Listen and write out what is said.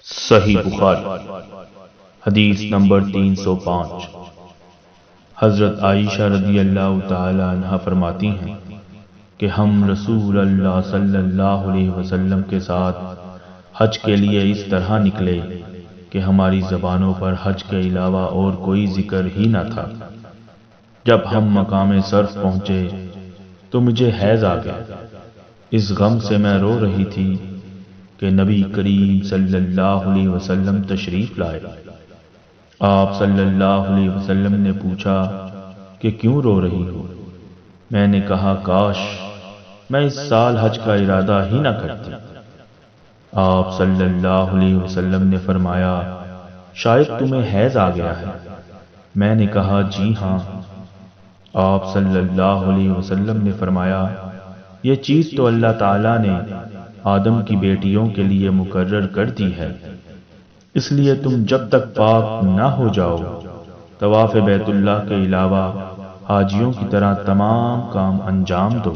صحیح بخاری حدیث نمبر 305۔ حضرت عائشہ رضی اللہ تعالی عنہ فرماتی ہیں کہ ہم رسول اللہ صلی اللہ علیہ وسلم کے ساتھ حج کے لیے اس طرح نکلے کہ ہماری زبانوں پر حج کے علاوہ اور کوئی ذکر ہی نہ تھا۔ جب ہم مقام صرف پہنچے تو مجھے حیض آ گیا۔ اس غم سے میں رو رہی تھی کہ نبی کریم صلی اللہ علیہ وسلم تشریف لائے۔ آپ صلی اللہ علیہ وسلم نے پوچھا کہ کیوں رو رہی ہو؟ میں نے کہا کاش میں اس سال حج کا ارادہ ہی نہ کرتی۔ آپ صلی اللہ علیہ وسلم نے فرمایا شاید تمہیں حیض آ گیا ہے۔ میں نے کہا جی ہاں۔ آپ صلی اللہ علیہ وسلم نے فرمایا یہ چیز تو اللہ تعالیٰ نے آدم کی بیٹیوں کے لیے مقرر کر دی ہے، اس لیے تم جب تک پاک نہ ہو جاؤ طواف بیت اللہ کے علاوہ حاجیوں کی طرح تمام کام انجام دو۔